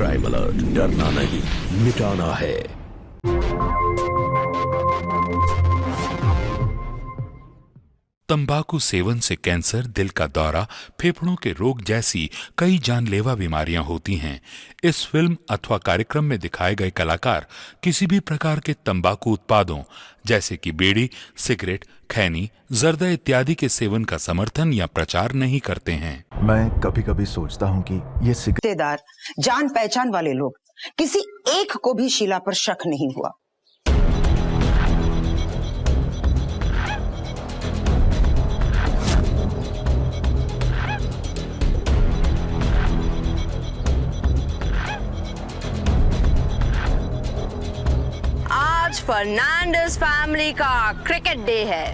Crime alert, डरना नहीं मिटाना है। तंबाकू सेवन से कैंसर, दिल का दौरा, फेफड़ों के रोग जैसी कई जानलेवा बीमारियां होती हैं। इस फिल्म अथवा कार्यक्रम में दिखाए गए कलाकार किसी भी प्रकार के तंबाकू उत्पादों जैसे कि बीड़ी, सिगरेट, खैनी, जर्दा इत्यादि के सेवन का समर्थन या प्रचार नहीं करते हैं। मैं कभी कभी सोचता हूँ कि ये रिश्तेदार, जान पहचान वाले लोग, किसी एक को भी शीला पर शक नहीं हुआ। आज फर्नांडिस फैमिली का क्रिकेट डे है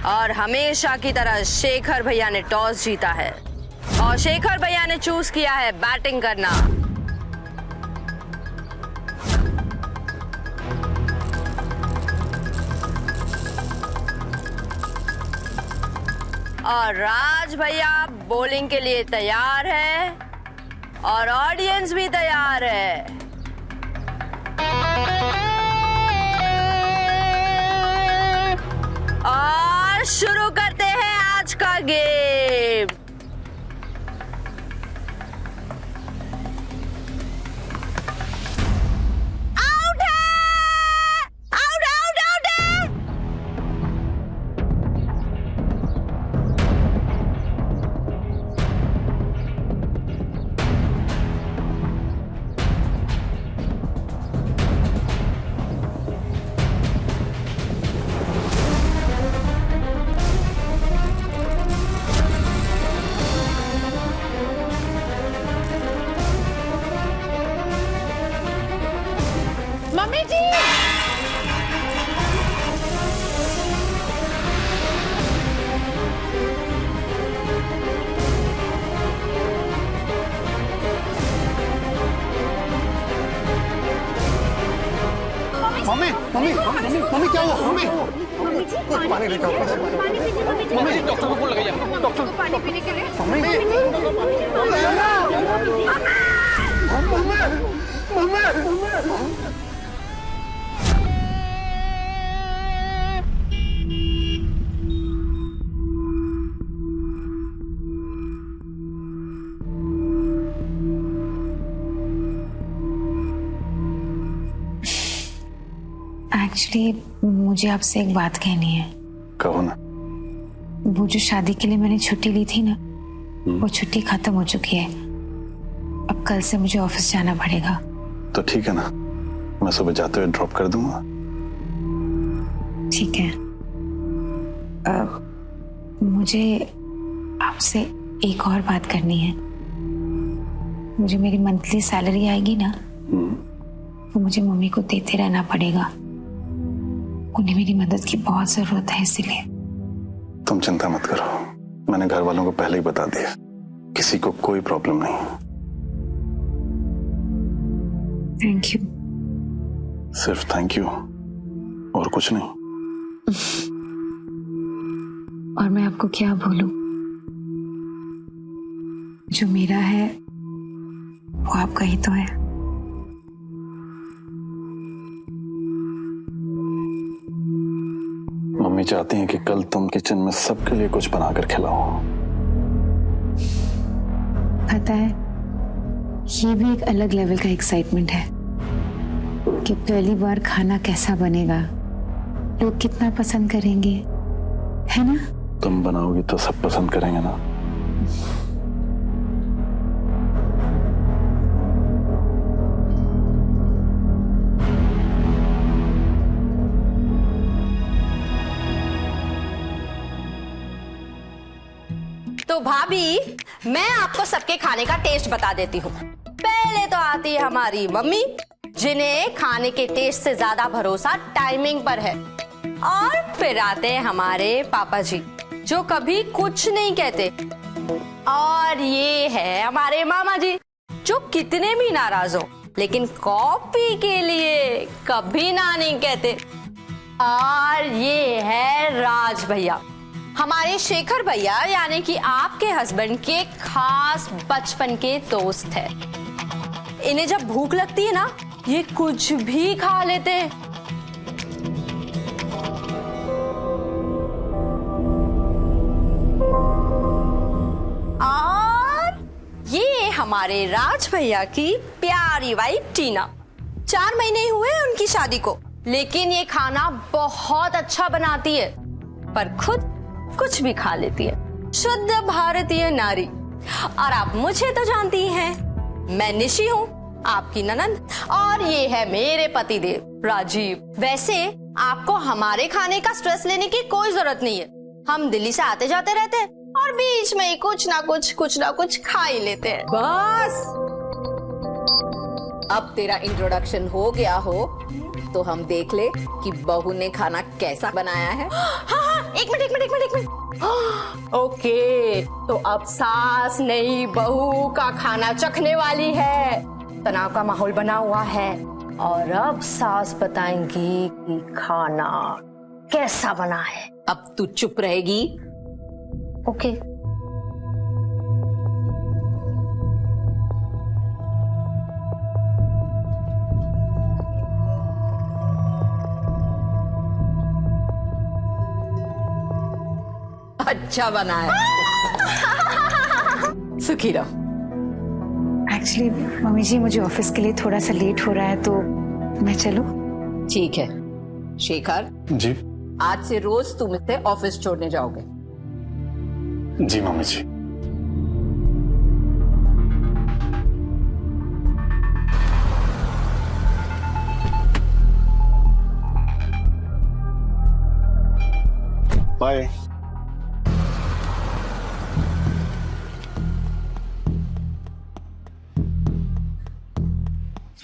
और हमेशा की तरह शेखर भैया ने टॉस जीता है और शेखर भैया ने चूज किया है बैटिंग करना। और राज भैया बॉलिंग के लिए तैयार है और ऑडियंस भी तैयार है। और शुरू करते हैं आज का गेम। आउट है, आउट आउट आउट है। मम्मी जी, मम्मी मम्मी मम्मी मम्मी क्या हुआ? मम्मी कुछ पानी लेकर आओ। मम्मी डॉक्टर को फोन लगाइए। डॉक्टर पानी पीने के लिए। मम्मी एक्चुअली मुझे आपसे एक बात कहनी है। कहो ना। वो जो शादी के लिए मैंने छुट्टी ली थी ना, वो छुट्टी खत्म हो चुकी है। अब कल से मुझे ऑफिस जाना पड़ेगा। तो ठीक है ना, मैं सुबह जाते हुए ड्रॉप कर दूंगा। ठीक है। मुझे आपसे एक और बात करनी है। मुझे मेरी मंथली सैलरी आएगी ना, वो मुझे मम्मी को देते रहना पड़ेगा। उन्हें मेरी मदद की बहुत जरूरत है, इसलिए। तुम चिंता मत करो, मैंने घर वालों को पहले ही बता दिया, किसी को कोई प्रॉब्लम नहीं। Thank you. सिर्फ थैंक यू और कुछ नहीं। और मैं आपको क्या बोलूं, जो मेरा है वो आपका ही तो है। मम्मी चाहती हैं कि कल तुम किचन में सबके लिए कुछ बनाकर खिलाओ। पता है, ये भी एक अलग लेवल का एक्साइटमेंट है कि पहली बार खाना कैसा बनेगा, लोग कितना पसंद करेंगे, है ना? तुम बनाओगी तो सब पसंद करेंगे ना। तो भाभी, मैं आपको सबके खाने का टेस्ट बता देती हूँ। पहले तो आती है हमारी मम्मी, जिन्हें खाने के टेस्ट से ज्यादा भरोसा टाइमिंग पर है। और फिर आते हैं हमारे पापा जी, जो कभी कुछ नहीं कहते। और ये है हमारे मामा जी, जो कितने भी नाराज हो लेकिन कॉफी के लिए कभी ना नहीं कहते। और ये है राज भैया, हमारे शेखर भैया यानी कि आपके हस्बैंड के खास बचपन के दोस्त है। इन्हें जब भूख लगती है ना, ये कुछ भी खा लेते हैं। और ये हमारे राज भैया की प्यारी वाइफ टीना। 4 महीने ही हुए हैं उनकी शादी को, लेकिन ये खाना बहुत अच्छा बनाती है, पर खुद कुछ भी खा लेती है। शुद्ध भारतीय नारी। और आप मुझे तो जानती ही हैं, मैं निशी हूँ, आपकी ननंद, और ये है मेरे पतिदेव राजीव। वैसे आपको हमारे खाने का स्ट्रेस लेने की कोई जरूरत नहीं है। हम दिल्ली से आते जाते रहते हैं और बीच में ही कुछ ना कुछ खा ही लेते हैं। बस अब तेरा इंट्रोडक्शन हो गया हो तो हम देख ले कि बहू ने खाना कैसा बनाया है। हाँ, एक मिनट। ओके, तो अब सास नई बहू का खाना चखने वाली है। तनाव का माहौल बना हुआ है और अब सास बताएंगी कि खाना कैसा बना है। अब तू चुप रहेगी? ओके। अच्छा बना है। सुखी रहो। एक्चुअली मम्मी जी, मुझे ऑफिस के लिए थोड़ा सा लेट हो रहा है, तो मैं चलूं? ठीक है शेखर जी। आज से रोज तुम इसे ऑफिस छोड़ने जाओगे। जी मम्मी जी। बाय।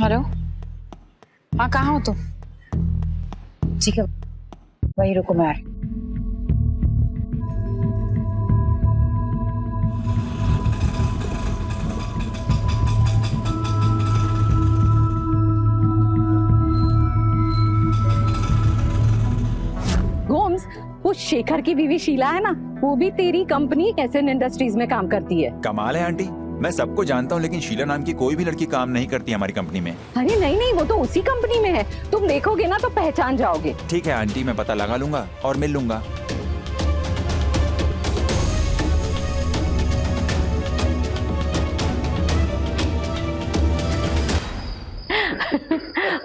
हेलो, हाँ कहाँ हो तुम? ठीक है, वही रुको, मैं आ रही। गोम्स, वो शेखर की बीवी शीला है ना, वो भी तेरी कंपनी एसएन इंडस्ट्रीज में काम करती है। कमाल है आंटी, मैं सबको जानता हूँ लेकिन शीला नाम की कोई भी लड़की काम नहीं करती हमारी कंपनी में। अरे नहीं, वो तो उसी कंपनी में है। तुम देखोगे ना तो पहचान जाओगे। ठीक है आंटी, मैं पता लगा लूंगा और मिल लूंगा।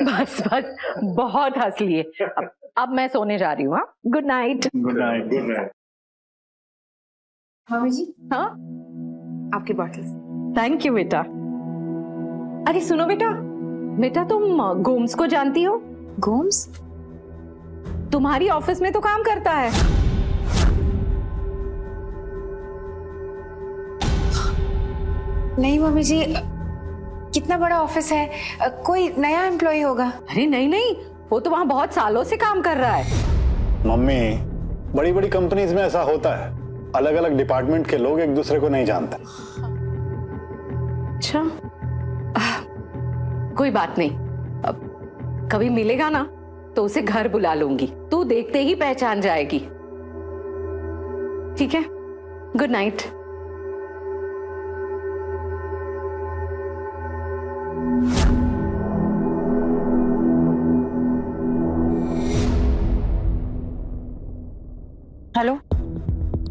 बस बहुत हंस लिए। अब मैं सोने जा रही हूँ। हाँ, good night. Good night. Mummy ji, हाँ, आपकी बॉटल। थैंक यू बेटा। अरे सुनो बेटा तुम गोम्स को जानती हो? गोम्स? तुम्हारी ऑफिस में तो काम करता है। नहीं मम्मी जी, कितना बड़ा ऑफिस है, कोई नया एम्प्लॉय होगा। अरे नहीं, वो तो वहां बहुत सालों से काम कर रहा है। मम्मी, बड़ी बड़ी कंपनीज में ऐसा होता है, अलग अलग डिपार्टमेंट के लोग एक दूसरे को नहीं जानते। अच्छा, कोई बात नहीं। अब कभी मिलेगा ना तो उसे घर बुला लूंगी, तू देखते ही पहचान जाएगी। ठीक है, गुड नाइट। हेलो,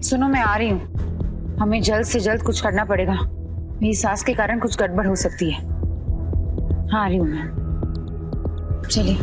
सुनो, मैं आ रही हूँ। हमें जल्द से जल्द कुछ करना पड़ेगा। मेरी सास के कारण कुछ गड़बड़ हो सकती है। हाँ, आ रही हूँ मैं। चलिए।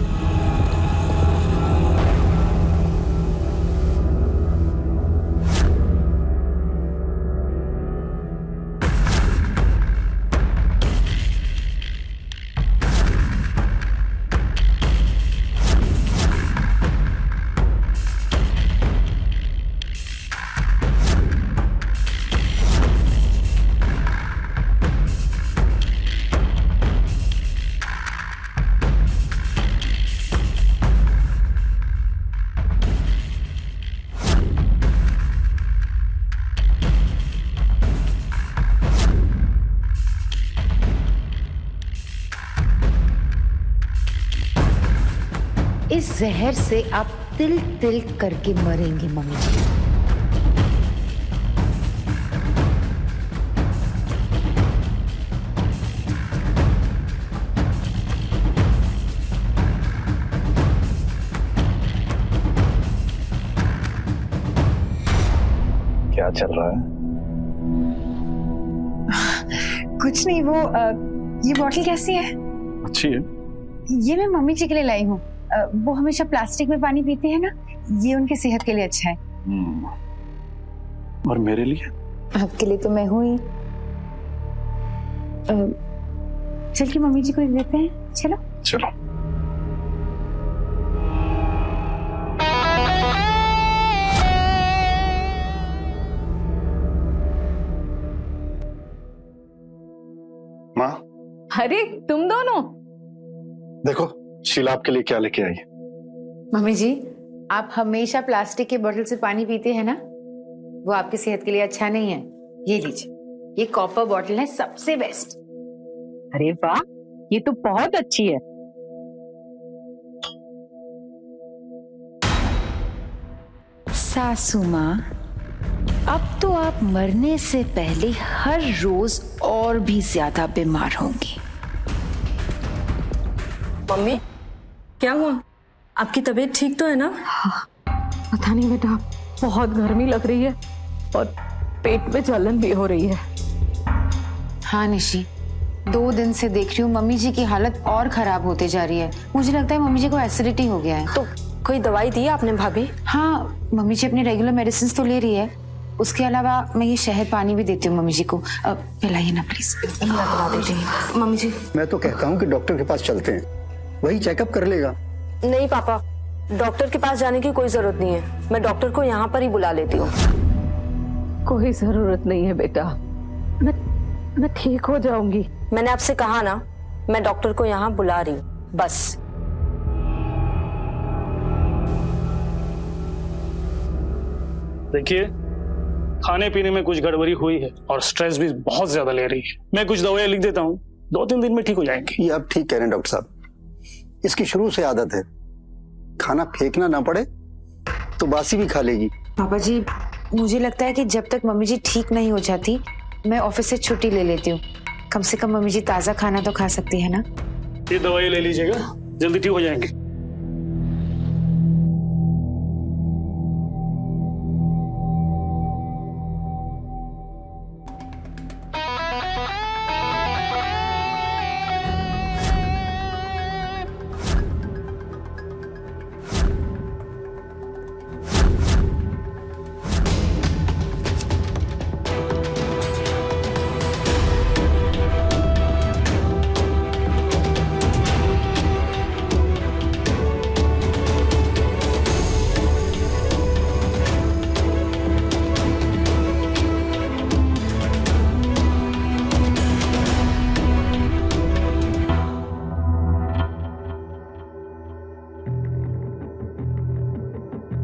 इस जहर से आप तिल तिल करके मरेंगे मम्मी जी। क्या चल रहा है? कुछ नहीं, वो ये बॉटल कैसी है? अच्छी है। ये मैं मम्मी जी के लिए लाई हूँ। वो हमेशा प्लास्टिक में पानी पीते हैं ना, ये उनके सेहत के लिए अच्छा है। और मेरे लिए? आपके लिए तो मैं हूँ ही। चल के मम्मी जी को देते हैं। चलो चलो। माँ, अरे तुम दोनों देखो शीला आपके लिए क्या लेके आई है। मम्मी जी, आप हमेशा प्लास्टिक के बोतल से पानी पीते हैं ना, वो आपकी सेहत के लिए अच्छा नहीं है। ये लीजिए, ये कॉपर बोतल है, सबसे बेस्ट। अरे वाह, ये तो बहुत अच्छी है। सासू माँ, अब तो आप मरने से पहले हर रोज और भी ज्यादा बीमार होंगी। मम्मी, क्या हुआ? आपकी तबीयत ठीक तो है ना? पता नहीं बेटा, बहुत गर्मी लग रही है और पेट में जलन भी हो रही है। हाँ निशी, 2 दिन से देख रही हूँ मम्मी जी की हालत और खराब होते जा रही है। मुझे लगता है मम्मी जी को एसिडिटी हो गया है। तो कोई दवाई दी आपने भाभी? हाँ, मम्मी जी अपनी रेगुलर मेडिसिन तो ले रही है। उसके अलावा मैं ये शहद पानी भी देती हूँ मम्मी जी को। पिलाइए ना प्लीज। मम्मी जी, मैं तो कहता हूँ कि डॉक्टर के पास चलते हैं, वही चेकअप कर लेगा। नहीं पापा, डॉक्टर के पास जाने की कोई जरूरत नहीं है। मैं डॉक्टर को यहाँ पर ही बुला लेती हूँ। कोई जरूरत नहीं है बेटा, मैं ठीक हो जाऊंगी। मैंने आपसे कहा ना, मैं डॉक्टर को यहाँ बुला रही हूँ, बस। देखिए, खाने पीने में कुछ गड़बड़ी हुई है और स्ट्रेस भी बहुत ज्यादा ले रही है। मैं कुछ दवाइयाँ लिख देता हूँ, 2-3 दिन में ठीक हो जाएंगे। ये आप ठीक कह रहे हैं डॉक्टर साहब, इसकी शुरू से आदत है, खाना फेंकना ना पड़े तो बासी भी खा लेगी। पापा जी, मुझे लगता है कि जब तक मम्मी जी ठीक नहीं हो जाती, मैं ऑफिस से छुट्टी ले लेती हूँ। कम से कम मम्मी जी ताजा खाना तो खा सकती है ना। ये दवाई ले लीजिएगा, जल्दी ठीक हो जाएंगे।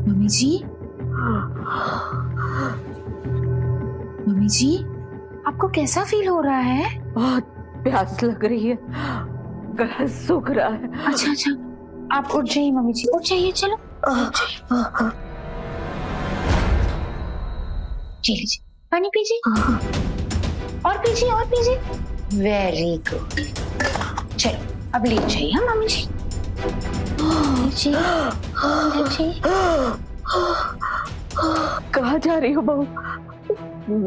मम्मी जी, मम्मी जी, आपको कैसा फील हो रहा है? बहुत प्यास लग रही है, गला सूख रहा है। अच्छा अच्छा, आप उठ जाइए मम्मी जी, उठ जाइए। चलो लीजिए, पानी पीजिए, और पीजिए और पीजिए। Very good. चलो अब ले जाइए। हाँ मम्मी जी, कहाँ जा रही हो बहू?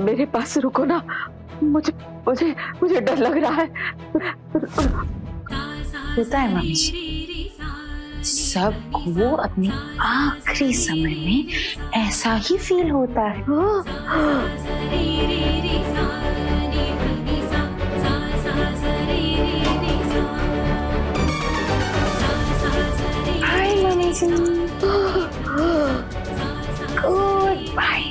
मेरे पास रुको ना, मुझे मुझे मुझे डर लग रहा है। होता है मम्मी जी, सबको अपने आखिरी समय में ऐसा ही फील होता है। हाय मम्मी जी, गुड बाय।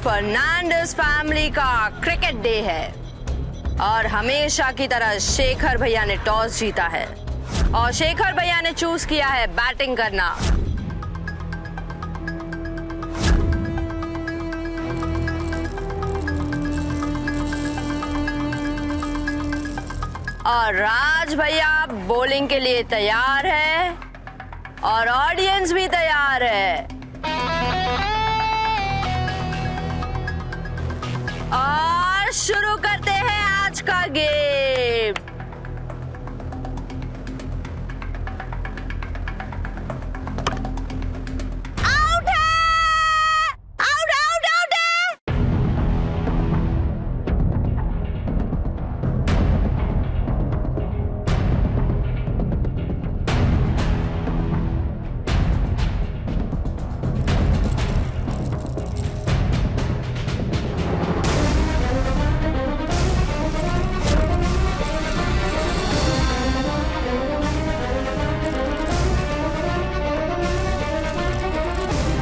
फर्नांडिस फैमिली का क्रिकेट डे है। और हमेशा की तरह शेखर भैया ने टॉस जीता है और शेखर भैया ने चूज किया है बैटिंग करना। और राज भैया बॉलिंग के लिए तैयार है और ऑडियंस भी तैयार है। और शुरू करते हैं आज का गेम। आउट है, आउट आउट आउट है।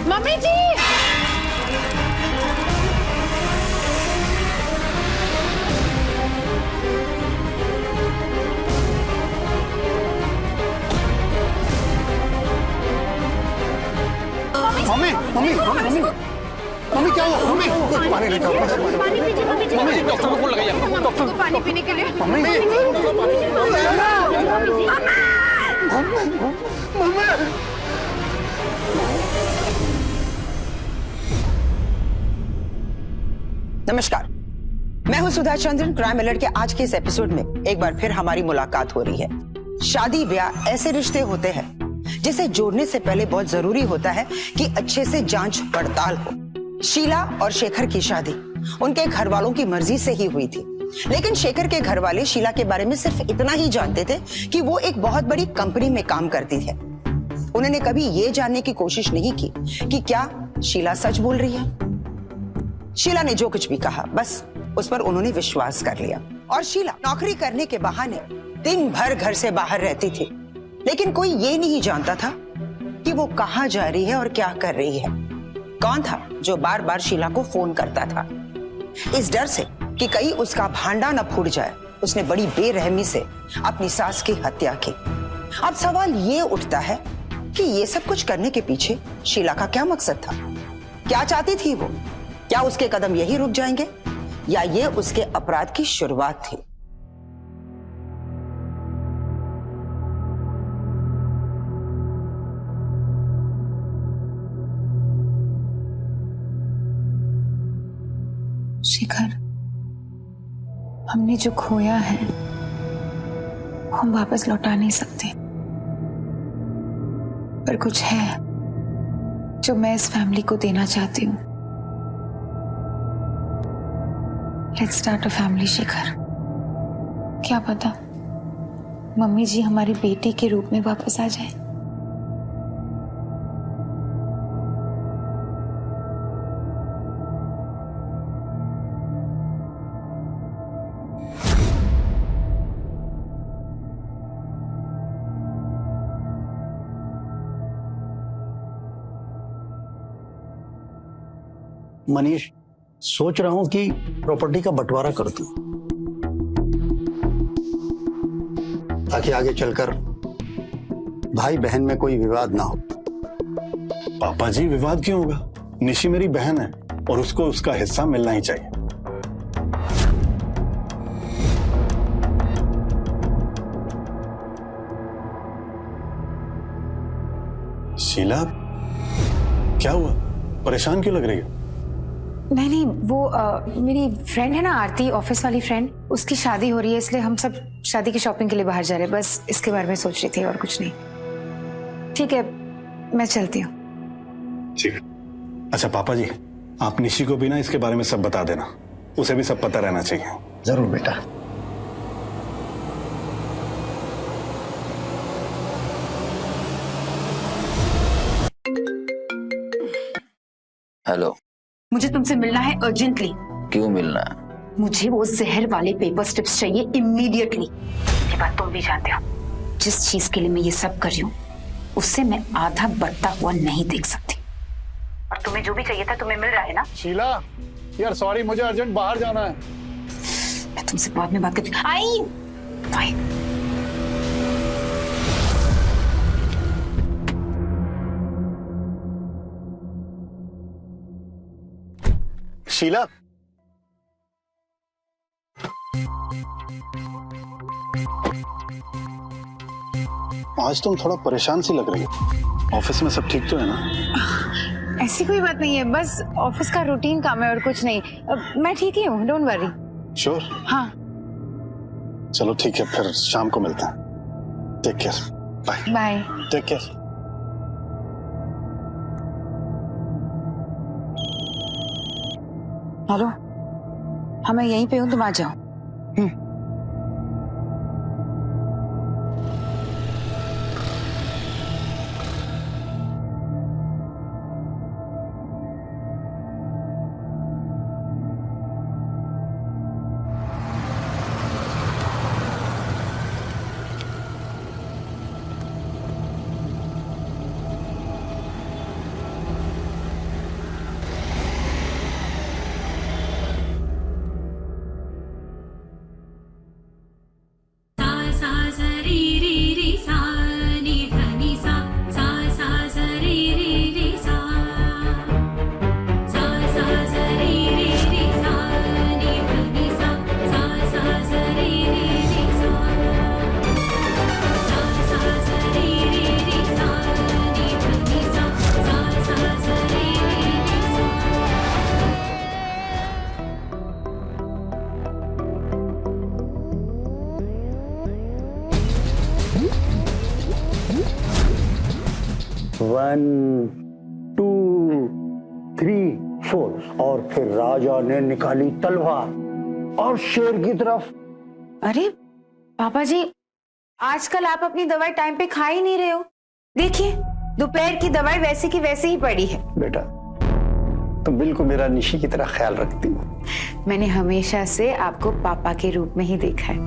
मम्मी जी, मम्मी मम्मी मम्मी मम्मी क्या हुआ? मम्मी कुछ पानी लेके आओ। पानी पीजिए मम्मी जी। मम्मी डॉक्टर को फोन लगाइए। डॉक्टर को पानी पीने के लिए। मम्मी नमस्कार, मैं हूं सुधा चंद्रन। क्राइम अलर्ट के आज के इस एपिसोड में एक बार फिर हमारी मुलाकात हो रही है। शादी ब्याह ऐसे रिश्ते होते हैं जिसे जोड़ने से पहले बहुत जरूरी होता है कि अच्छे से जांच पड़ताल हो। शीला और शेखर की शादी उनके घर वालों की मर्जी से ही हुई थी, लेकिन शेखर के घर वाले शीला के बारे में सिर्फ इतना ही जानते थे कि वो एक बहुत बड़ी कंपनी में काम करती है। उन्होंने कभी ये जानने की कोशिश नहीं की कि क्या शीला सच बोल रही है। शीला ने जो कुछ भी कहा बस उस पर उन्होंने विश्वास कर लिया। और शीला नौकरी करने के बहाने दिन भर घर से बाहर रहती थी, लेकिन कोई ये नहीं जानता था कि वो कहाँ जा रही है और क्या कर रही है। कौन था जो बार बार शीला को फोन करता था? इस डर से कि कहीं उसका भांडा न फूट जाए, उसने बड़ी बेरहमी से अपनी सास की हत्या की। अब सवाल ये उठता है कि ये सब कुछ करने के पीछे शीला का क्या मकसद था? क्या चाहती थी वो? क्या उसके कदम यही रुक जाएंगे या ये उसके अपराध की शुरुआत थी? शिखर, हमने जो खोया है हम वापस लौटा नहीं सकते, पर कुछ है जो मैं इस फैमिली को देना चाहती हूँ। लेट्स स्टार्ट अ फैमिली शिखर। क्या पता मम्मी जी हमारी बेटी के रूप में वापस आ जाए। मनीष, सोच रहा हूं कि प्रॉपर्टी का बंटवारा कर दूं ताकि आगे चलकर भाई बहन में कोई विवाद ना हो। पापा जी, विवाद क्यों होगा? निशी मेरी बहन है और उसको उसका हिस्सा मिलना ही चाहिए। शीला, क्या हुआ? परेशान क्यों लग रही हो? नहीं, वो मेरी फ्रेंड है ना आरती, ऑफिस वाली फ्रेंड, उसकी शादी हो रही है, इसलिए हम सब शादी की शॉपिंग के लिए बाहर जा रहे हैं। बस इसके बारे में सोच रही थी और कुछ नहीं। ठीक है, मैं चलती हूँ। ठीक है। अच्छा पापा जी, आप निशी को भी ना इसके बारे में सब बता देना, उसे भी सब पता रहना चाहिए। जरूर बेटा। हेलो, मुझे तुमसे मिलना है अर्जेंटली। क्यों मिलना है? मुझे वो जहर वाले पेपर स्ट्रिप्स चाहिए इमीडिएटली। ये बात तुम भी जानते हो। जिस चीज के लिए मैं ये सब कर रही हूँ उससे मैं आधा बढ़ता हुआ नहीं देख सकती। और तुम्हें जो भी चाहिए था तुम्हें मिल रहा है ना? शीला, यार सॉरी, मुझे अर्जेंट बाहर जाना है। मैं तुमसे बाद में बात करती हूँ। आई बाय। शीला, आज तुम थोड़ा परेशान सी लग रही हो। ऑफिस में सब ठीक तो है ना? ऐसी कोई बात नहीं है, बस ऑफिस का रूटीन काम है और कुछ नहीं। मैं ठीक ही हूँ, डोंट वरी। श्योर? हाँ। चलो ठीक है, फिर शाम को मिलते हैं। Take care. Bye. Bye. Take care. Hello, हाँ मैं यहीं पे हूँ, तुम आ जाओ। वन, टू, थ्री, फोर, और फिर राजा ने निकाली तलवार और शेर की तरफ। अरे पापा जी, आजकल आप अपनी दवाई टाइम पे खा ही नहीं रहे हो। देखिए, दोपहर की दवाई वैसे की वैसे ही पड़ी है। बेटा, तुम बिल्कुल मेरा निशी की तरह ख्याल रखती हो। मैंने हमेशा से आपको पापा के रूप में ही देखा है।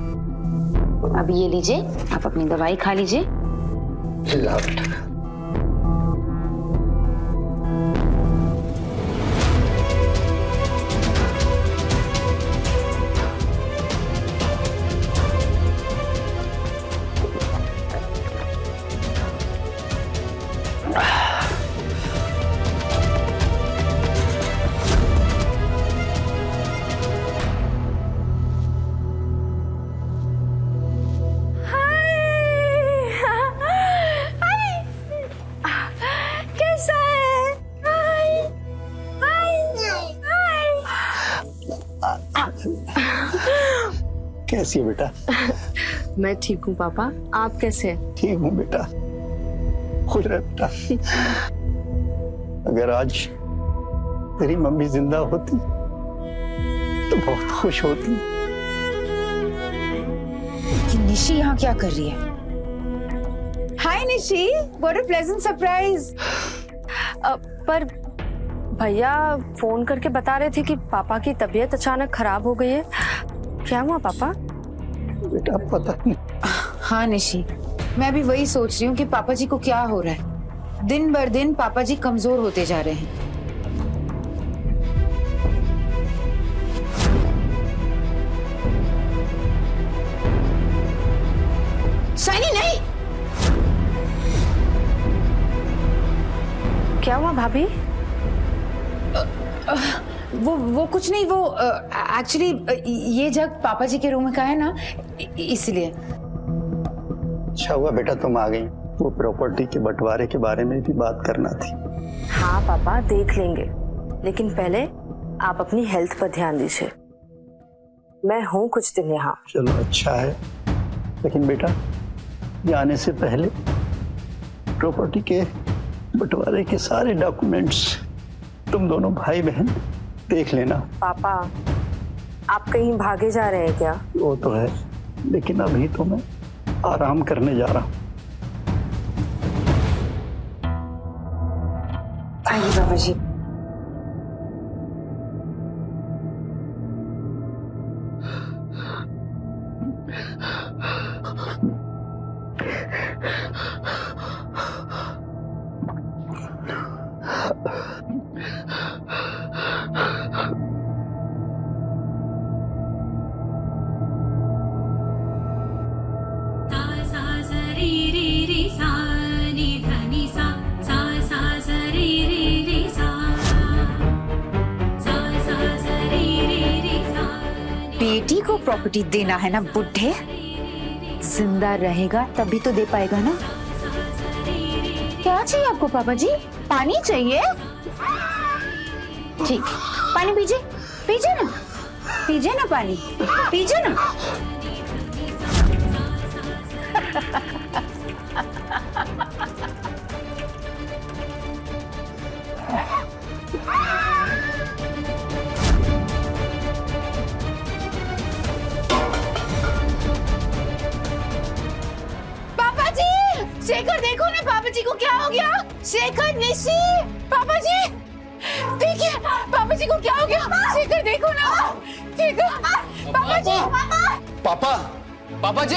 अब ये लीजिए, आप अपनी दवाई खा लीजिए। ला बेटा। कैसी है बेटा? मैं ठीक हूँ पापा, आप कैसे हैं? ठीक हूँ बेटा, खुश रह बेटा। अगर आज तेरी मम्मी जिंदा होती तो बहुत खुश होती। कि निशी यहाँ क्या कर रही है? Hi Nishi, what a pleasant surprise. पर भैया फोन करके बता रहे थे कि पापा की तबीयत अचानक खराब हो गई है। क्या हुआ पापा? बेटा पता नहीं। हाँ निशी, मैं भी वही सोच रही हूँ कि पापा जी को क्या हो रहा है। दिन बर दिन पापा जी कमजोर होते जा रहे हैं। शाइनी नहीं। क्या हुआ भाभी? वो कुछ नहीं, वो एक्चुअली ये जग पापा जी के रूम का है ना, इसलिए। अच्छा हुआ बेटा तुम आ गई, वो प्रॉपर्टी के बंटवारे के बारे में भी बात करना थी। हाँ पापा, देख लेंगे, लेकिन पहले आप अपनी हेल्थ पर ध्यान दीजिए। मैं हूँ कुछ दिन यहाँ। चलो अच्छा है, लेकिन बेटा जाने से पहले प्रॉपर्टी के बंटवारे के सारे डॉक्यूमेंट्स तुम दोनों भाई बहन देख लेना। पापा, आप कहीं भागे जा रहे हैं क्या? वो तो है, लेकिन अभी तो मैं आराम करने जा रहा हूँ। आइए बाबा जी। बेटी को प्रॉपर्टी देना है ना बुढ़े? जिंदा रहेगा तभी तो दे पाएगा ना। क्या चाहिए आपको पापा जी? पानी चाहिए? ठीक, पानी पीजिए, पीजिए ना, पीजिए ना पानी, पीजिए ना। पापा जी, शेखर देखो ना, पापा जी को क्या हो गया? शेखर, निशी, पापा जी देखिए, पापा जी को क्या हो गया? शेखर देखो ना, शेखर, पापा जी, पापा, पापा जी।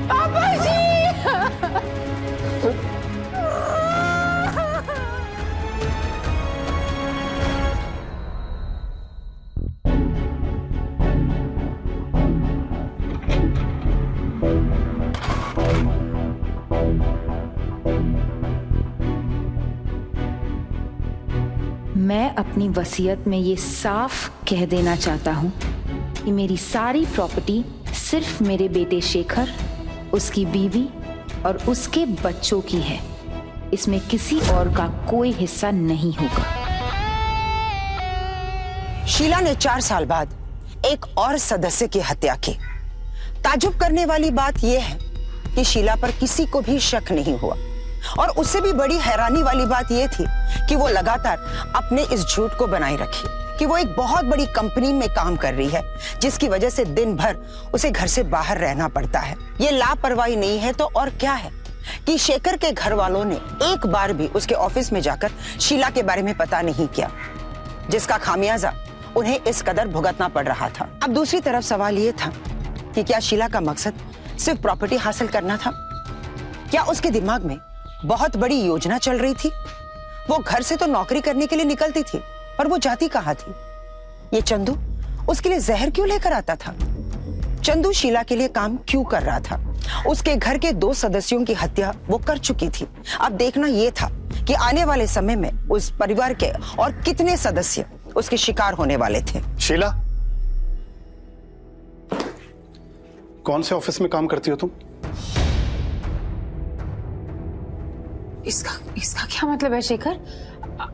पापा जी। मैं अपनी वसीयत में ये साफ कह देना चाहता हूँ कि मेरी सारी प्रॉपर्टी सिर्फ मेरे बेटे शेखर, उसकी बीवी और उसके बच्चों की है। इसमें किसी और का कोई हिस्सा नहीं होगा। शीला ने 4 साल बाद एक और सदस्य की हत्या की। ताजुब करने वाली बात यह है कि शीला पर किसी को भी शक नहीं हुआ, और उससे भी बड़ी हैरानी वाली बात यह थी कि वो लगातार अपने इस झूठ को बनाए रखी कि वो एक बहुत बड़ी कंपनी में काम कर रही है, जिसकी वजह से दिन भर उसे घर से बाहर रहना पड़ता है। ये लापरवाही नहीं है तो और क्या है कि शेखर के घर वालों ने एक बार भी उसके ऑफिस में जाकर शीला के बारे में पता नहीं किया, जिसका खामियाजा उन्हें इस कदर भुगतना पड़ रहा था। अब दूसरी तरफ सवाल ये था कि क्या शीला का मकसद सिर्फ प्रॉपर्टी हासिल करना था? क्या उसके दिमाग में बहुत बड़ी योजना चल रही थी? वो घर से तो नौकरी करने के लिए निकलती थी, पर वो जाती कहाँ थी? ये चंदू उसके लिए जहर क्यों लेकर आता था? चंदू शीला के लिए काम क्यों कर रहा था? उसके घर के 2 सदस्यों की हत्या वो कर चुकी थी। अब देखना ये था कि आने वाले समय में उस परिवार के और कितने सदस्य उसके शिकार होने वाले थे। शीला, कौन से ऑफिस में काम करती हो तुम? इसका क्या मतलब है शेखर?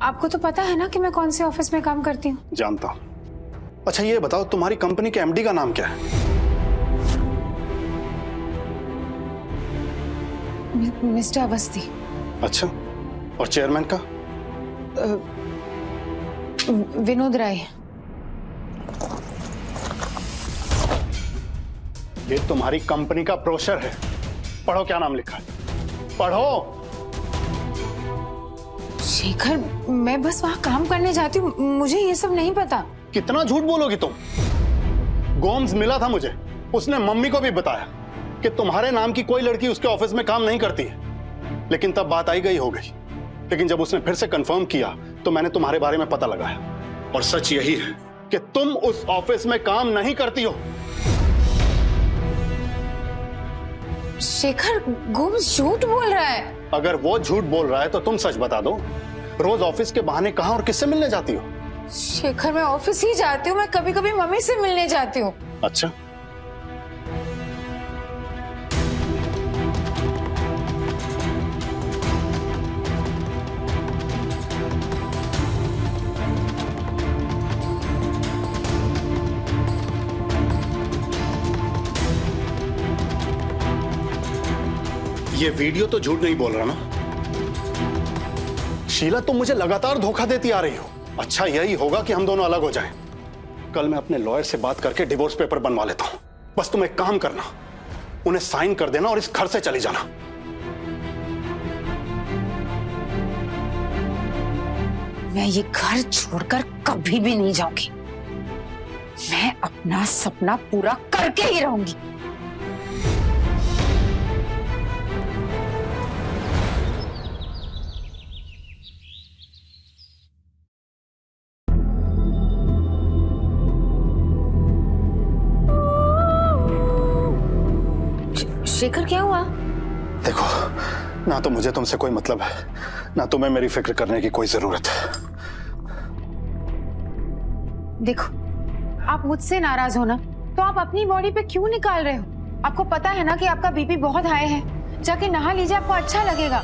आपको तो पता है ना कि मैं कौन से ऑफिस में काम करती हूँ। जानता हूं। अच्छा ये बताओ, तुम्हारी कंपनी के एमडी का नाम क्या है? मिस्टर अवस्थी। अच्छा, और चेयरमैन का? विनोद राय। ये तुम्हारी कंपनी का ब्रोशर है, पढ़ो क्या नाम लिखा है, पढ़ो। शेखर, मैं बस वहां काम करने जाती हूँ, मुझे ये सब नहीं पता। कितना झूठ बोलोगी तुम? गोम्स मिला था मुझे, उसने मम्मी को भी बताया कि तुम्हारे नाम की कोई लड़की उसके ऑफिस में काम नहीं करती है, लेकिन तब बात आई गई हो गई। लेकिन जब उसने फिर से कंफर्म किया तो मैंने तुम्हारे बारे में पता लगाया, और सच यही है कि तुम उस ऑफिस में काम नहीं करती हो। शेखर, गोम्स झूठ बोल रहा है। अगर वो झूठ बोल रहा है तो तुम सच बता दो। रोज ऑफिस के बहाने कहां और किससे मिलने जाती हो? शेखर, मैं ऑफिस ही जाती हूँ, मैं कभी कभी मम्मी से मिलने जाती हूँ। अच्छा, ये वीडियो तो झूठ नहीं बोल रहा ना? शीला, तुम मुझे लगातार धोखा देती आ रही हो। अच्छा यही होगा कि हम दोनों अलग हो जाएं। कल मैं अपने लॉयर से बात करके डिवोर्स पेपर बनवा लेता हूं। बस तुम एक काम करना, उन्हें साइन कर देना और इस घर से चली जाना। मैं ये घर छोड़कर कभी भी नहीं जाऊंगी। मैं अपना सपना पूरा करके ही रहूंगी। शेखर, क्या हुआ? देखो, ना तो मुझे तुमसे कोई मतलब है, ना तुम्हें मेरी फिक्र करने की कोई जरूरत है। देखो, आप मुझसे नाराज हो ना, तो आप अपनी बॉडी पे क्यों निकाल रहे हो? आपको पता है ना कि आपका बीपी बहुत हाई है। जाके नहा लीजिए, आपको अच्छा लगेगा।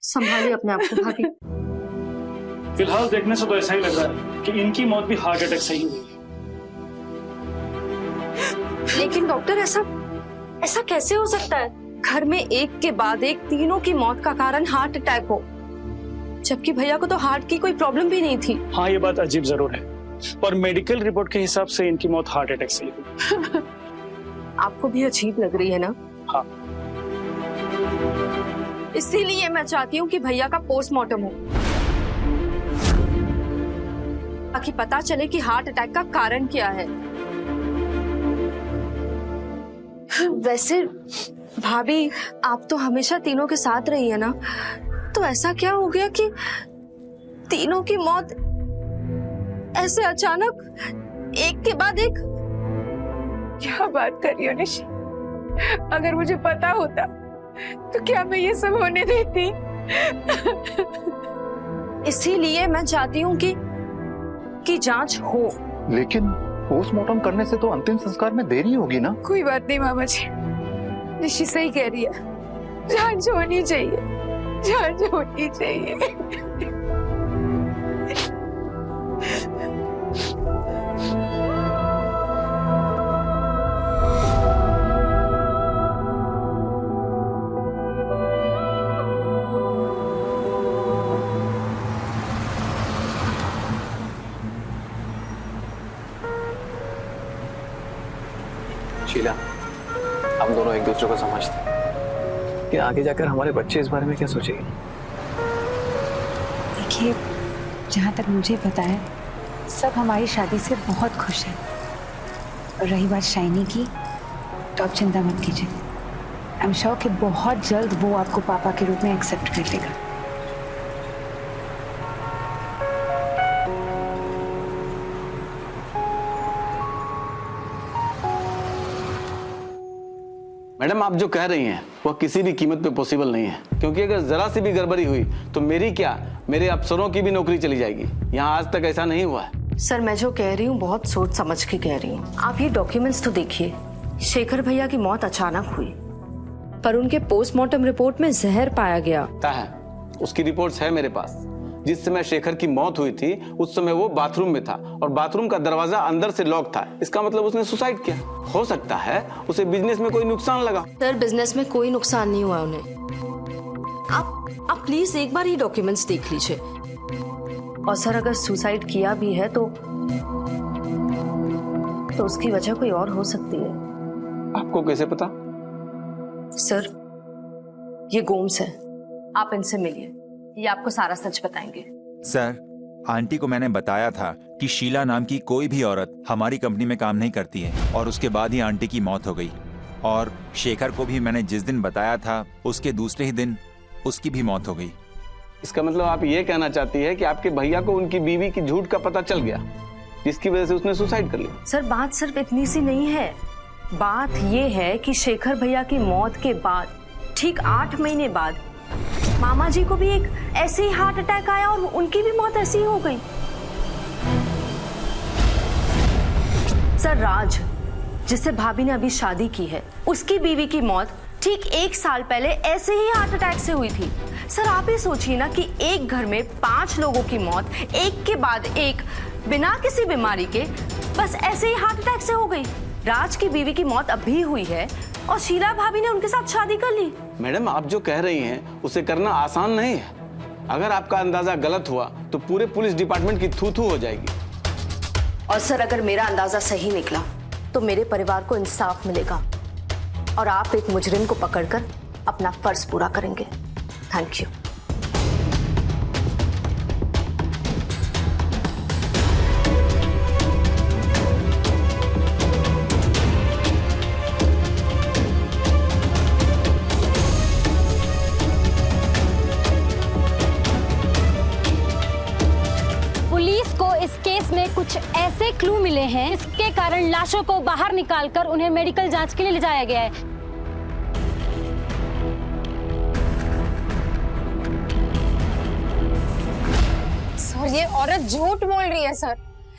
संभालिए अपने आप को भाभी। फिलहाल देखने से तो ऐसा ही लग रहा है कि इनकी मौत भी हार्ट अटैक से ही हुई। लेकिन डॉक्टर, ऐसा कैसे हो सकता है? घर में एक के बाद एक तीनों की मौत का कारण हार्ट अटैक हो, जबकि भैया को तो हार्ट की कोई प्रॉब्लम भी नहीं थी। हाँ, ये बात अजीब जरूर है, पर मेडिकल रिपोर्ट के हिसाब से इनकी मौत हार्ट अटैक से ही हुई। आपको भी अजीब लग रही है ना? हाँ। इसीलिए मैं चाहती हूँ कि भैया का पोस्टमार्टम हो, ताकि पता चले कि हार्ट अटैक का कारण क्या है। वैसे भाभी, आप तो हमेशा तीनों के साथ रही है ना, तो ऐसा क्या हो गया कि तीनों की मौत ऐसे अचानक एक के बाद एक? क्या बात कर रही हो निशी? अगर मुझे पता होता तो क्या मैं ये सब होने देती? इसीलिए मैं चाहती हूँ कि जांच हो। लेकिन पोस्टमार्टम करने से तो अंतिम संस्कार में देरी होगी ना? कोई बात नहीं मामा जी, निशी सही कह रही है, जांच होनी चाहिए, जांच होनी चाहिए। शीला, हम दोनों एक दूसरे को समझते हैं कि आगे जाकर हमारे बच्चे इस बारे में क्या सोचेंगे। देखिए, जहाँ तक मुझे पता है सब हमारी शादी से बहुत खुश हैं। और रही बात शाइनी की, तो आप चिंता मत कीजिए। आई एम श्योर कि बहुत जल्द वो आपको पापा के रूप में एक्सेप्ट कर लेगा। मैडम, आप जो कह रही हैं वह किसी भी कीमत पे पॉसिबल नहीं है, क्योंकि अगर जरा सी भी गड़बड़ी हुई तो मेरी क्या, मेरे अफसरों की भी नौकरी चली जाएगी। यहाँ आज तक ऐसा नहीं हुआ है। सर, मैं जो कह रही हूँ बहुत सोच समझ के कह रही हूँ। आप ये डॉक्यूमेंट्स तो देखिए। शेखर भैया की मौत अचानक हुई, पर उनके पोस्टमार्टम रिपोर्ट में जहर पाया गया है। उसकी रिपोर्ट्स है मेरे पास। जिस समय शेखर की मौत हुई थी उस समय वो बाथरूम में था और बाथरूम का दरवाजा अंदर से लॉक था। इसका मतलब उसने सुसाइड किया। हो सकता है उसे बिजनेस में कोई नुकसान लगा। सर, बिजनेस में कोई नुकसान नहीं हुआ उन्हें। आप प्लीज एक बार ये डॉक्यूमेंट्स देख लीजिए। और सर, अगर सुसाइड किया भी है तो उसकी वजह कोई और हो सकती है। आपको कैसे पता? सर, ये गोम्स है, आप इनसे मिलिए, ये आपको सारा सच बताएंगे। सर, आंटी को मैंने बताया था कि शीला नाम की कोई भी औरत हमारी कंपनी में काम नहीं करती है, और उसके बाद ही आंटी की मौत हो गई। और शेखर को भी मैंने जिस दिन बताया था उसके दूसरे ही दिन उसकी भी मौत हो गई। इसका मतलब आप ये कहना चाहती है कि आपके भैया को उनकी बीवी की झूठ का पता चल गया, जिसकी वजह से उसने सुसाइड कर लिया। सर, बात सिर्फ इतनी सी नहीं है। बात ये है कि शेखर भैया की मौत के बाद ठीक 8 महीने बाद मामा जी को भी एक ऐसे ही हार्ट अटैक आया और उनकी भी मौत ऐसी ही हो गई। सर, राज, जिससे भाभी ने अभी शादी की है, उसकी बीवी की मौत ठीक 1 साल पहले ऐसे ही हार्ट अटैक से हुई थी। सर, आप ही सोचिए ना कि एक घर में 5 लोगों की मौत एक के बाद एक बिना किसी बीमारी के बस ऐसे ही हार्ट अटैक से हो गई। राज की बीवी की मौत अभी हुई है और शीला भाभी ने उनके साथ शादी कर ली। मैडम, आप जो कह रही हैं उसे करना आसान नहीं है। अगर आपका अंदाजा गलत हुआ तो पूरे पुलिस डिपार्टमेंट की थू-थू हो जाएगी। और सर, अगर मेरा अंदाजा सही निकला तो मेरे परिवार को इंसाफ मिलेगा और आप एक मुजरिम को पकड़कर अपना फर्ज पूरा करेंगे। Thank you. पुलिस को इस केस में कुछ ऐसे क्लू मिले हैं इसके कारण लाशों को बाहर निकालकर उन्हें मेडिकल जांच के लिए ले जाया गया है। सर ये औरत झूठ बोल रही है सर।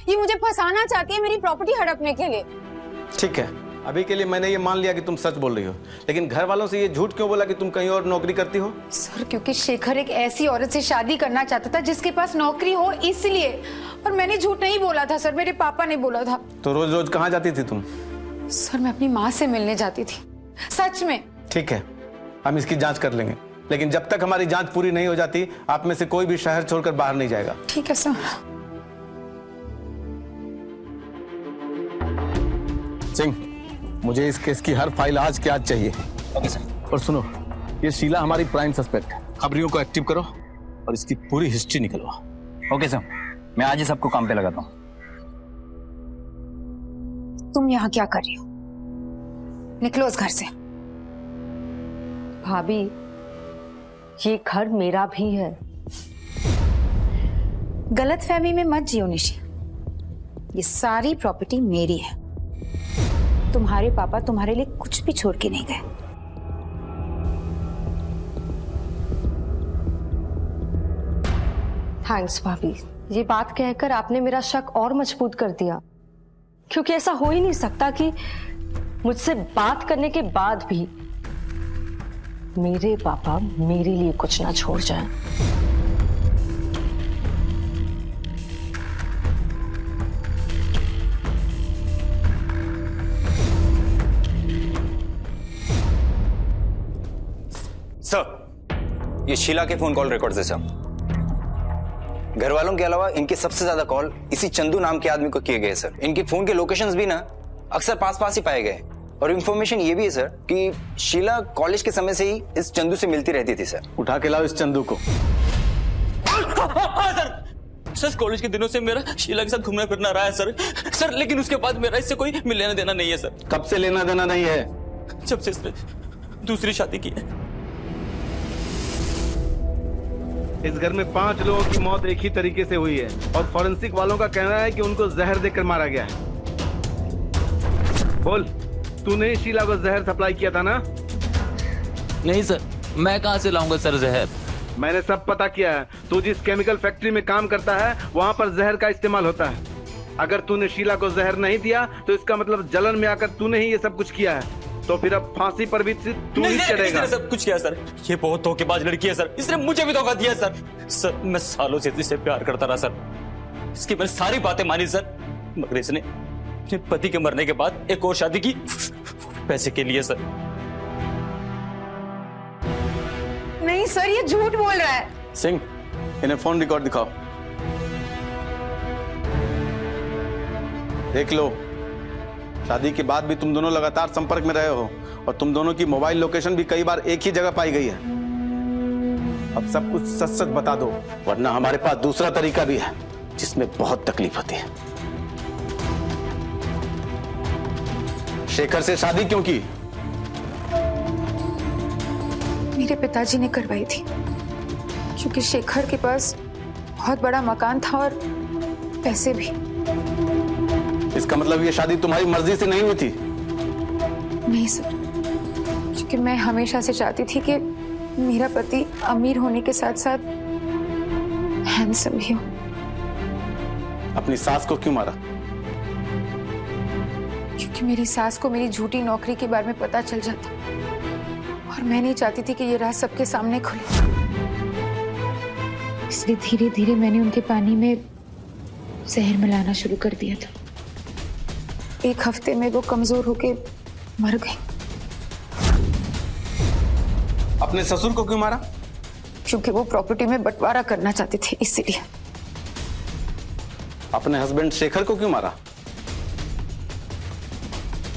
ये मुझे फंसाना चाहती है मेरी प्रॉपर्टी हड़पने के लिए। ठीक है, अभी के लिए मैंने ये मान लिया कि तुम सच बोल रही हो, लेकिन घर वालों से ये झूठ क्यों बोला कि तुम कहीं और नौकरी करती हो? सर क्योंकि शेखर एक ऐसी औरत से शादी करना चाहता था जिसके पास नौकरी हो, इसलिए। और मैंने झूठ नहीं बोला था सर, मेरे पापा ने बोला था। तो रोज रोज कहाँ जाती थी तुम? सर मैं अपनी माँ से मिलने जाती थी, सच में। ठीक है, हम इसकी जांच कर लेंगे, लेकिन जब तक हमारी जांच पूरी नहीं हो जाती आप में से कोई भी शहर छोड़कर बाहर नहीं जाएगा। ठीक है सर। सिंह, मुझे इस केस की हर फाइल आज के आज चाहिए। Okay sir. और सुनो, ये शीला हमारी प्राइम सस्पेक्ट है। खबरियों को एक्टिव करो और इसकी पूरी हिस्ट्री निकलवाओ। ओके सर, मैं आज ही सबको काम पे लगाता हूँ। तुम यहाँ क्या कर रही हो? निकलो इस घर से। भाभी, ये घर मेरा भी है। गलतफहमी में मत जियो निशी, ये सारी प्रॉपर्टी मेरी है। तुम्हारे पापा तुम्हारे लिए कुछ भी छोड़ के नहीं गए। थैंक्स भाभी, ये बात कहकर आपने मेरा शक और मजबूत कर दिया, क्योंकि ऐसा हो ही नहीं सकता कि मुझसे बात करने के बाद भी मेरे पापा मेरे लिए कुछ ना छोड़ जाएं। सर, ये शीला के फोन कॉल रिकॉर्ड्स है सर। घर वालों के अलावा इनके सबसे ज्यादा कॉल इसी चंदू नाम के आदमी को किए गए सर। इनके फोन के लोकेशंस भी ना अक्सर पास पास ही पाए गए। और इंफॉर्मेशन ये भी है सर कि शीला कॉलेज के समय से ही इस चंदू से मिलती रहती थी सर। उठा के लाओ इस चंदू को। सर कॉलेज के दिनों से मेरा शीला के साथ घूमना फिरना रहा है सर, लेकिन उसके बाद मेरा इससे कोई लेना देना नहीं है सर। कब से लेना देना नहीं है? जब से इसने दूसरी शादी की है। इस घर में 5 लोगों की मौत एक ही तरीके से हुई है और फॉरेंसिक वालों का कहना है कि उनको जहर देकर मारा गया है। बोल, तूने शीला को जहर सप्लाई किया था ना? नहीं सर, मैं कहां से लाऊंगा सर जहर? मैंने सब पता किया है। तू जिस केमिकल फैक्ट्री में काम करता है वहां पर जहर का इस्तेमाल होता है। अगर तूने शीला को जहर नहीं दिया तो इसका मतलब जलन में आकर तूने ही ये सब कुछ किया है। तो फिर अब फांसी पर भी तू ही चढ़ेगा। सब कुछ किया सर, ये बहुत धोखेबाज लड़की है सर, इसने मुझे भी धोखा दिया सर। सर मैं सालों से इससे प्यार करता रहा सर, इसकी मैंने सारी बातें मानी सर, मगर इसने अपने पति के मरने के बाद एक और शादी की, पैसे के लिए सर। नहीं सर, ये झूठ बोल रहा है। सिंह, इन्हें फोन रिकॉर्ड दिखाओ। देख लो, शादी के बाद भी तुम दोनों लगातार संपर्क में रहे हो और तुम दोनों की मोबाइल लोकेशन भी कई बार एक ही जगह पाई गई है। अब सब कुछ सच सच बता दो, वरना हमारे पास दूसरा तरीका भी है जिसमें बहुत तकलीफ होती है। शेखर से शादी क्यों की? मेरे पिताजी ने करवाई थी, क्योंकि शेखर के पास बहुत बड़ा मकान था और पैसे भी। इसका मतलब ये शादी तुम्हारी मर्जी से नहीं हुई थी? नहीं सर, क्योंकि मैं हमेशा से चाहती थी कि मेरा पति अमीर होने के साथ साथ हैंडसम भी हो। अपनी सास को क्यों मारा? क्योंकि मेरी सास को मेरी झूठी नौकरी के बारे में पता चल जाता और मैं नहीं चाहती थी कि ये राज सबके सामने खुले। इसलिए धीरे धीरे मैंने उनके पानी में जहर मिलाना शुरू कर दिया था। एक हफ्ते में वो कमजोर होके मर गई। अपने ससुर को क्यों मारा? क्योंकि वो प्रॉपर्टी में बंटवारा करना चाहते थे, इसीलिए। अपने हस्बैंड शेखर को क्यों मारा?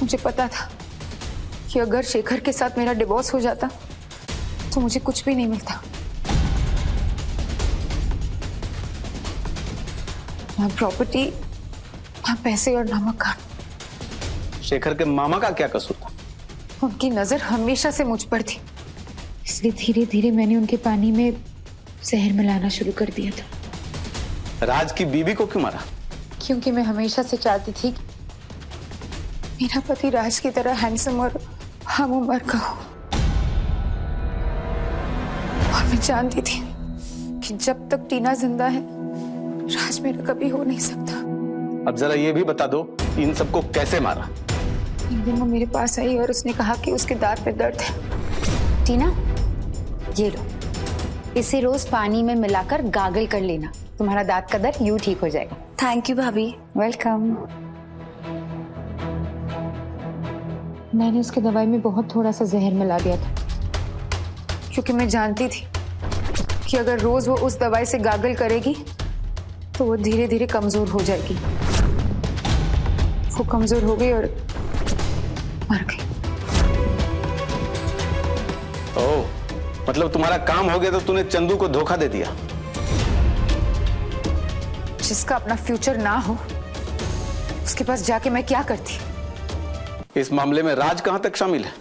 मुझे पता था कि अगर शेखर के साथ मेरा डिवोर्स हो जाता तो मुझे कुछ भी नहीं मिलता, ना प्रॉपर्टी, ना पैसे और ना मकान। शेखर के मामा का क्या कसूर था? उनकी नजर हमेशा से मुझ पर थी, इसलिए धीरे धीरे मैंने उनके पानी में जहर मिलाना शुरू कर दिया था। राज की बीवी को क्यों मारा? क्योंकि मैं हमेशा से चाहती थी कि मेरा पति राज की तरह हैंडसम और हम उम्र का हो, और मैं जानती थी कि जब तक टीना जिंदा है राज मेरा कभी हो नहीं सकता। अब जरा ये भी बता दो इन सबको कैसे मारा? एक दिन वो मेरे पास आई और उसने कहा कि उसके दांत पे दर्द है। टीना, ये लो, इसे रोज पानी में मिलाकर गागल कर लेना, तुम्हारा दांत का दर्द यूं ठीक हो जाएगा। थैंक यू भाभी। वेलकम। मैंने उसके दवाई में बहुत थोड़ा सा जहर मिला दिया था, क्योंकि मैं जानती थी कि अगर रोज वो उस दवाई से गागल करेगी तो वो धीरे धीरे कमजोर हो जाएगी। वो कमजोर हो गई और मर गई। ओह, मतलब तुम्हारा काम हो गया तो तूने चंदू को धोखा दे दिया। जिसका अपना फ्यूचर ना हो उसके पास जाके मैं क्या करती? इस मामले में राज कहां तक शामिल है?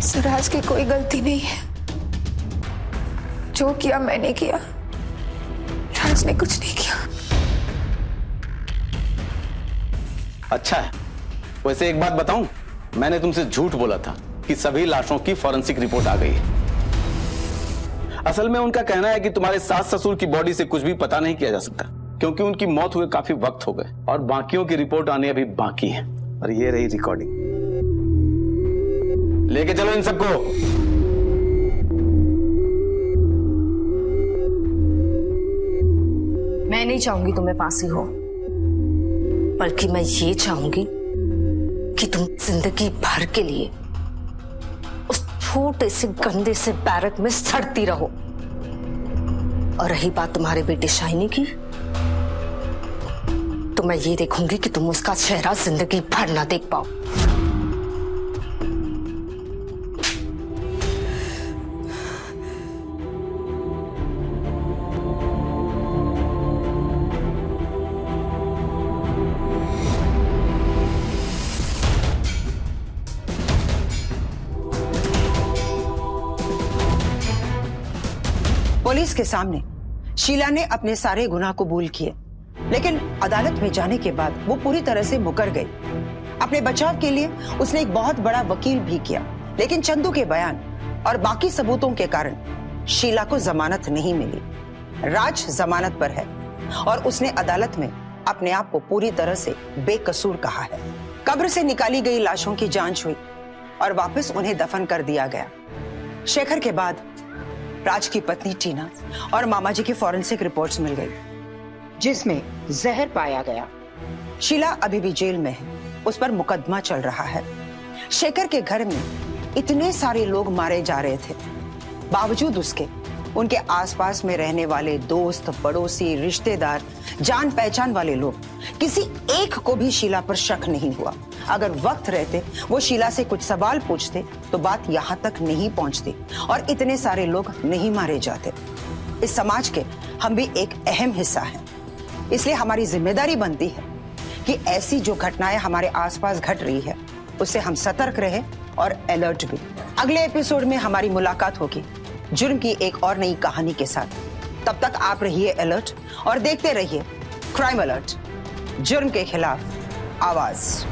सर, राज की कोई गलती नहीं है। जो किया मैंने किया, राज ने कुछ नहीं किया। अच्छा है। वैसे एक बात बताऊं, मैंने तुमसे झूठ बोला था कि सभी लाशों की फॉरेंसिक रिपोर्ट आ गई है। असल में उनका कहना है कि तुम्हारे सास ससुर की बॉडी से कुछ भी पता नहीं किया जा सकता, क्योंकि उनकी मौत हुए काफी वक्त हो गए और बाकियों की रिपोर्ट आनी अभी बाकी है। और ये रही रिकॉर्डिंग, लेके चलो इन सबको। मैं नहीं चाहूंगी तुम्हें फांसी हो, बल्कि मैं ये चाहूंगी कि तुम जिंदगी भर के लिए उस छोटे से गंदे से बैरक में सड़ती रहो। और रही बात तुम्हारे बेटे शाइनी की, तो मैं ये देखूंगी कि तुम उसका चेहरा जिंदगी भर ना देख पाओ। पुलिस के सामने शीला ने अपने सारे गुनाह कबूल किए, लेकिन अदालत में जाने के बाद वो पूरी तरह से मुकर गई। अपने बचाव के लिए उसने एक बहुत बड़ा वकील भी किया, लेकिन चंदू के बयान और बाकी सबूतों के कारण शीला को जमानत नहीं मिली। राज जमानत पर है और उसने अदालत में अपने आप को पूरी तरह से बेकसूर कहा है। कब्र से निकाली गई लाशों की जांच हुई और वापस उन्हें दफन कर दिया गया। शेखर के बाद राज की पत्नी टीना और मामा जी की फॉरेंसिक रिपोर्ट्स मिल गई, जिसमें जहर पाया गया। शीला अभी भी जेल में है, उस पर मुकदमा चल रहा है। शेखर के घर में इतने सारे लोग मारे जा रहे थे, बावजूद उसके उनके आसपास में रहने वाले दोस्त, पड़ोसी, रिश्तेदार, जान पहचान वाले लोग, किसी एक को भी शीला पर शक नहीं हुआ। अगर वक्त रहते वो शीला से कुछ सवाल पूछते तो बात यहाँ तक नहीं पहुंचती और इतने सारे लोग नहीं मारे जाते। इस समाज के हम भी एक अहम हिस्सा हैं, इसलिए हमारी जिम्मेदारी बनती है कि ऐसी जो घटनाएं हमारे आसपास घट रही है उससे हम सतर्क रहे और अलर्ट भी। अगले एपिसोड में हमारी मुलाकात होगी जुर्म की एक और नई कहानी के साथ। तब तक आप रहिए अलर्ट और देखते रहिए क्राइम अलर्ट, जुर्म के खिलाफ आवाज।